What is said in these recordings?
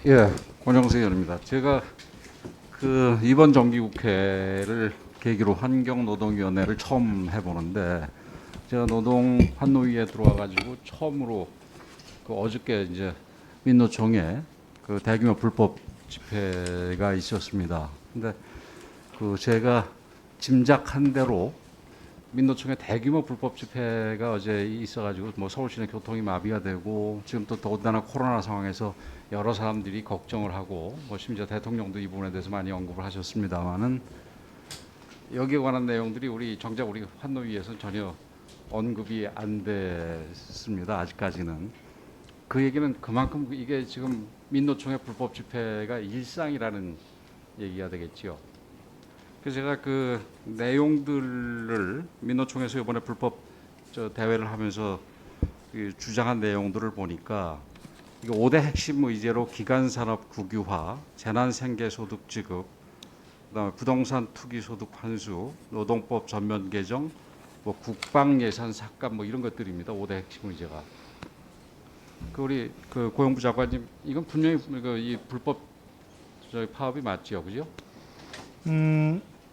예, 권영세 의원입니다. 제가 그 이번 정기국회를 계기로 환경노동위원회를 처음 해보는데 제가 노동 환노위에 들어와가지고 처음으로 그 어저께 이제 민노총에 그 대규모 불법 집회가 있었습니다. 근데 그 제가 짐작한 대로 민노총의 대규모 불법 집회가 어제 있어가지고 뭐 서울시내 교통이 마비가 되고 지금 또 더군다나 코로나 상황에서 여러 사람들이 걱정을 하고 뭐 심지어 대통령도 이 부분에 대해서 많이 언급을 하셨습니다만은 여기에 관한 내용들이 정작 우리 환노위에서는 전혀 언급이 안 됐습니다. 아직까지는. 그 얘기는 그만큼 이게 지금 민노총의 불법 집회가 일상이라는 얘기가 되겠지요. 그래서 제가 그 내용들을 민노총에서 이번에 불법 대회를 하면서 그 주장한 내용들을 보니까 이게 5대 핵심 의제로 기간산업 국유화, 재난생계소득 지급, 그다음에 부동산 투기 소득 환수, 노동법 전면 개정, 뭐 국방예산 삭감 뭐 이런 것들입니다. 5대 핵심 의제가. 그 우리 그 고용부 장관님 이건 분명히 이 불법 파업이 맞지요, 그죠?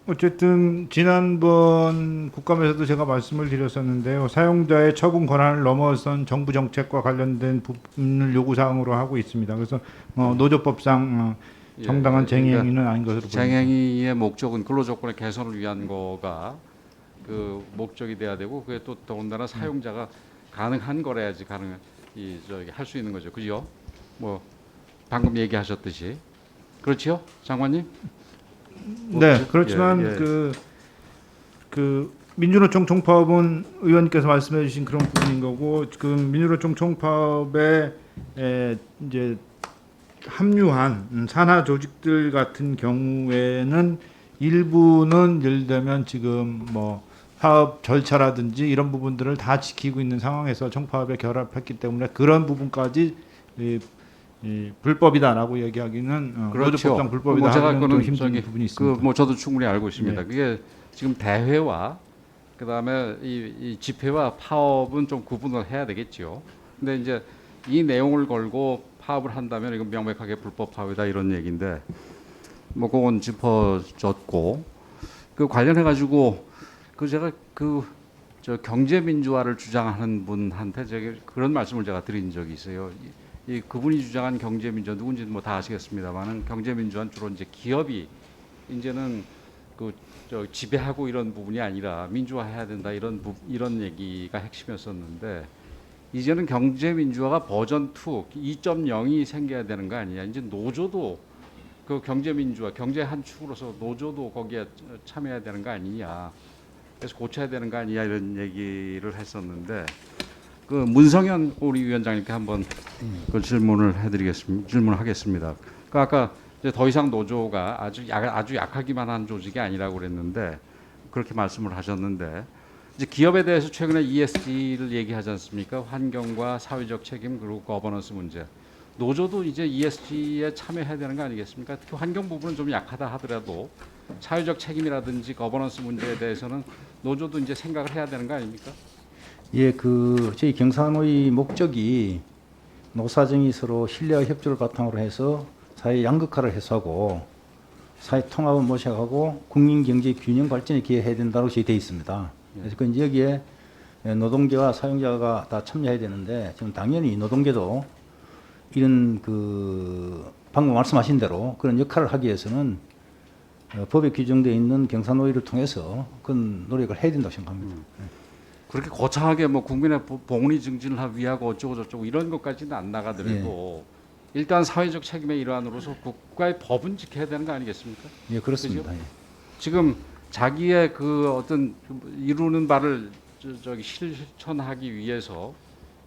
어쨌든 지난번 국감에서도 제가 말씀을 드렸었는데요. 사용자의 처분 권한을 넘어선 정부 정책과 관련된 부분을 요구 사항으로 하고 있습니다. 그래서 노조법상 정당한 쟁행위는 아닌 것으로 보입니다. 쟁행위의 목적은 근로조건의 개선을 위한 거가 그 목적이 돼야 되고 그게 또 더군다나 사용자가 가능한 거래야지 할 수 있는 거죠, 그죠? 뭐 방금 얘기하셨듯이 그렇지요, 장관님? 네, 그렇지만 예, 예. 그 민주노총 총파업은 의원님께서 말씀해주신 그런 부분인 거고 지금 민주노총 총파업에 이제 합류한 산하 조직들 같은 경우에는 일부는 예를 들면 지금 뭐 파업 절차라든지 이런 부분들을 다 지키고 있는 상황에서 총파업에 결합했기 때문에 그런 부분까지 이 불법이다라고 얘기하기는 그렇죠. 노조법상 불법이다 제가 하기는 좀 그거는 힘든 부분이 있습니다. 뭐 저도 충분히 알고 있습니다. 네. 그게 지금 대회와 그다음에 이 집회와 파업은 좀 구분을 해야 되겠죠. 근데 이제 이 내용을 걸고 파업을 한다면 이건 명백하게 불법 파업이다 이런 얘기인데 뭐 그건 짚어졌고 그 관련해 가지고 그 제가 저 경제 민주화를 주장하는 분한테 제가 그런 말씀을 제가 드린 적이 있어요. 그분이 주장한 경제 민주화 누군지 뭐 다 아시겠습니다만은 경제 민주화는 주로 이제 기업이 이제는 지배하고 이런 부분이 아니라 민주화해야 된다 이런 얘기가 핵심이었었는데 이제는 경제 민주화가 버전 2, 2.0이 생겨야 되는 거 아니냐. 이제 노조도 그 경제 민주화, 경제 한 축으로서 노조도 거기에 참여해야 되는 거 아니냐. 그래서 고쳐야 되는 거 아니냐 이런 얘기를 했었는데 그 문성현 우리 위원장님께 한번 그 질문을 하겠습니다. 그 아까 이제 더 이상 노조가 아주 약하기만 한 조직이 아니라고 그랬는데 그렇게 말씀을 하셨는데 이제 기업에 대해서 최근에 ESG를 얘기하지 않습니까? 환경과 사회적 책임 그리고 거버넌스 문제. 노조도 이제 ESG에 참여해야 되는 거 아니겠습니까? 특히 환경 부분은 좀 약하다 하더라도 사회적 책임이라든지 거버넌스 문제에 대해서는 노조도 이제 생각을 해야 되는 거 아닙니까? 예, 저희 경산의 목적이 노사정이 서로 신뢰와 협조를 바탕으로 해서 사회 양극화를 해소하고 사회 통합을 모색하고 국민 경제 균형 발전에 기여해야 된다고 되어 있습니다. 그래서 그 여기에 노동계와 사용자가 다 참여해야 되는데 지금 당연히 노동계도 이런 방금 말씀하신 대로 그런 역할을 하기 위해서는 법에 규정되어 있는 경사노위를 통해서 그런 노력을 해야 된다고 생각합니다. 그렇게 거창하게 뭐 국민의 복리 증진을 하기 위하고 어쩌고 저쩌고 이런 것까지는 안 나가더라도 일단 사회적 책임의 일환으로서 국가의 법은 지켜야 되는 거 아니겠습니까? 예, 그렇습니다. 예. 지금 자기의 그 어떤 이루는 바를 실천하기 위해서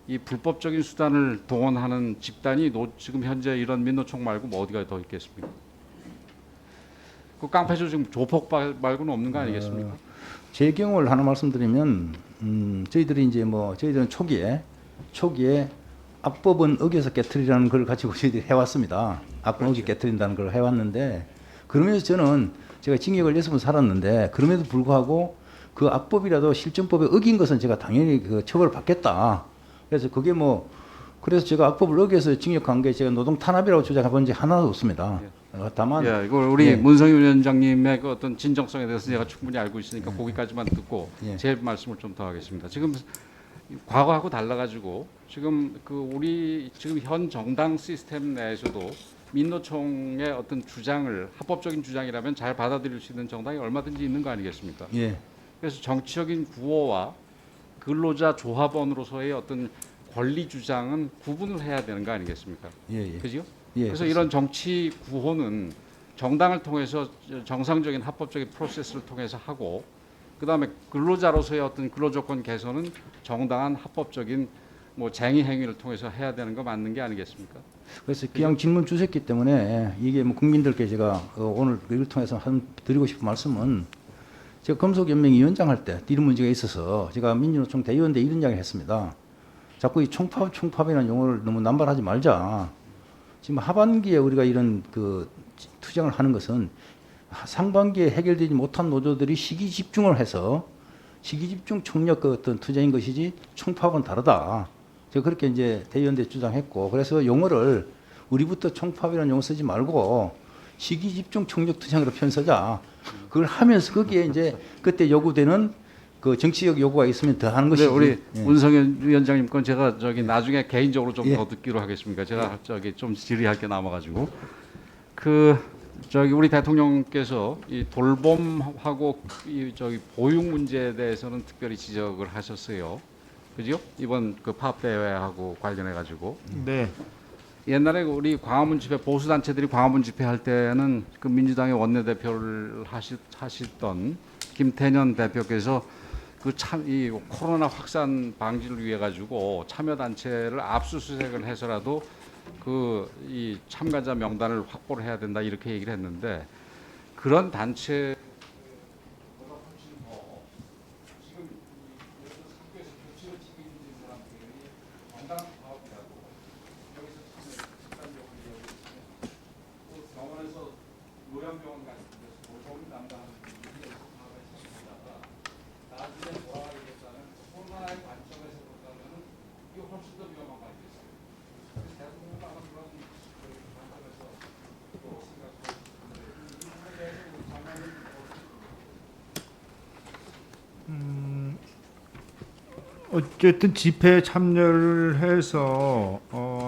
이 불법적인 수단을 동원하는 집단이 지금 현재 이런 민노총 말고 뭐 어디가 더 있겠습니까? 그 깡패조 지금 조폭 말고는 없는 거 아니겠습니까? 제 경우를 하나 말씀드리면 저희들이 이제 저희들은 초기에 악법은 어겨서 깨트리라는 걸 가지고 저희들이 해왔습니다. 악법 어겨 깨트린다는 걸 해왔는데 그러면서 저는 제가 징역을 6번 살았는데 그럼에도 불구하고 그 악법이라도 실정법에 어긴 것은 제가 당연히 그 처벌을 받겠다. 그래서 그게 그래서 제가 악법을 어겨서 징역한 게 제가 노동 탄압이라고 주장해 본 적이 하나도 없습니다. 다만 예, 이걸 우리 예. 문성윤 위원장님의 그 어떤 진정성에 대해서 제가 충분히 알고 있으니까 거기까지만 듣고 예. 제 말씀을 좀 더 하겠습니다. 지금 과거하고 달라가지고 지금 그 우리 지금 현 정당 시스템 내에서도 민노총의 어떤 주장을 합법적인 주장이라면 잘 받아들일 수 있는 정당이 얼마든지 있는 거 아니겠습니까? 예. 그래서 정치적인 구호와 근로자 조합원으로서의 어떤 권리 주장은 구분을 해야 되는 거 아니겠습니까? 예, 예. 그죠? 예, 그래서 이런 정치 구호는 정당을 통해서 정상적인 합법적인 프로세스를 통해서 하고 그다음에 근로자로서의 어떤 근로조건 개선은 정당한 합법적인 뭐 쟁의 행위를 통해서 해야 되는 거 맞는 게 아니겠습니까? 그래서 그냥 질문 주셨기 때문에 이게 뭐 국민들께 제가 오늘 이를 통해서 드리고 싶은 말씀은 제가 금속연맹 위원장 할 때 이런 문제가 있어서 제가 민주노총 대의원대 이런 이야기를 했습니다. 자꾸 이 총파업이라는 용어를 너무 남발하지 말자. 지금 하반기에 우리가 이런 그 투쟁을 하는 것은 상반기에 해결되지 못한 노조들이 시기 집중을 해서 시기 집중 총력 그 어떤 투쟁인 것이지 총파업은 다르다. 제가 그렇게 이제 대의원대 주장했고 그래서 용어를 우리부터 총파업이라는 용어 쓰지 말고 시기 집중 총력 투쟁으로 표현 쓰자. 그걸 하면서 거기에 이제 그때 요구되는 그 정치적 요구가 있으면 더 하는 것이지. 우리 예. 문성현 위원장님 건 제가 저기 나중에 개인적으로 좀 예. 더 듣기로 하겠습니다. 제가 저기 좀 질의할 게 남아가지고 그 저기 우리 대통령께서 이 돌봄하고 이 저기 보육 문제에 대해서는 특별히 지적을 하셨어요. 그죠? 이번 그 파업 대회하고 관련해 가지고 네. 옛날에 우리 광화문 집회 보수 단체들이 광화문 집회할 때는 그 민주당의 원내대표를 하시던 김태년 대표께서 그 참 이 코로나 확산 방지를 위해 가지고 참여 단체를 압수수색을 해서라도 그 이 참가자 명단을 확보를 해야 된다 이렇게 얘기를 했는데 그런 단체 요양병원 같은 데서 돌봄을 담당하는 분들이 여기서 파업에 참여하다가 나중에 돌아가게 됐다는 코로나의 관점에서 본다면은 이게 훨씬 더 위험한 거 아니겠어요? 그래서 대부분 아마 그런 관점에서 또 생각하고 있는데 이 부분에 대해서 우리 장관님 어쨌든 집회에 참여를 해서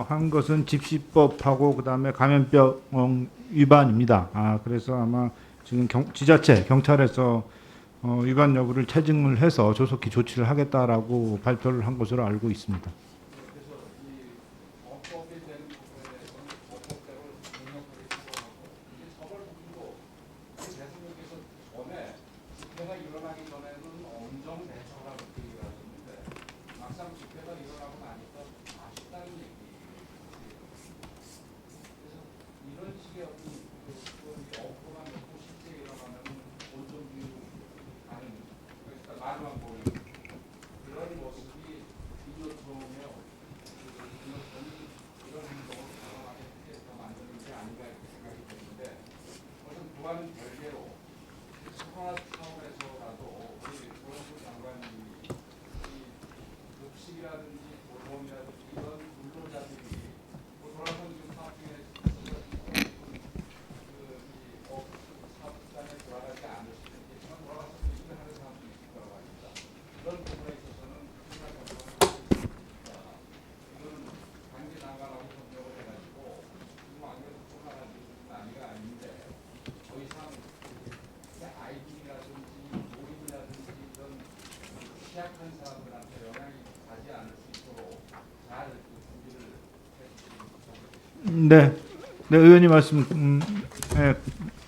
한 것은 집시법하고 그다음에 감염병 위반입니다. 그래서 아마 지금 지자체 경찰에서 위반 여부를 체증을 해서 조속히 조치를 하겠다라고 발표를 한 것으로 알고 있습니다. 집회가 일어나기 전에는 엄정 대처하라고 얘기를 하셨는데 막상 집회가 일어나고 나니까 아쉽다는 얘기. 그래서 이런 식의 어떤 어부가 놓고 실제 일어나면 온전히 가는 그러니까 말만 보는 그런 모습이 민노총의 민노총이 이런 행동을 강하게 해서 만드는 게 아닌가 이렇게 생각이 드는데 그것은 그와는 별개로 코로나 차원에서라도 우리 조영구 장관님이 이 급식이라든지 돌봄이라든지 이런 근로자들이 돌아서 지금 사업 중에 사업장에 돌아가지 않을 수도 있겠지만 돌아가서 일을 하는 사람도 있을 거라고 합니다. 이런 부분에 있어서는 이거는 강제 장관하고 협력을 해가지고 지금 완전히 코로나가 난리가 아닌데 더 이상 아이들이라든지 노인이라든지 이런 취약한 사람들한테 영향이 가지 않을 수 있도록 잘 준비를 해주시면 좋겠습니다. 네, 네 의원님 말씀 네,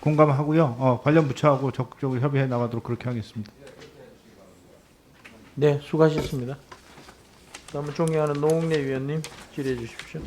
공감하고요. 관련 부처하고 적극적으로 협의해 나가도록 그렇게 하겠습니다. 네, 수고하셨습니다. 다음은 존경하는 노웅래 위원님 질의해 주십시오.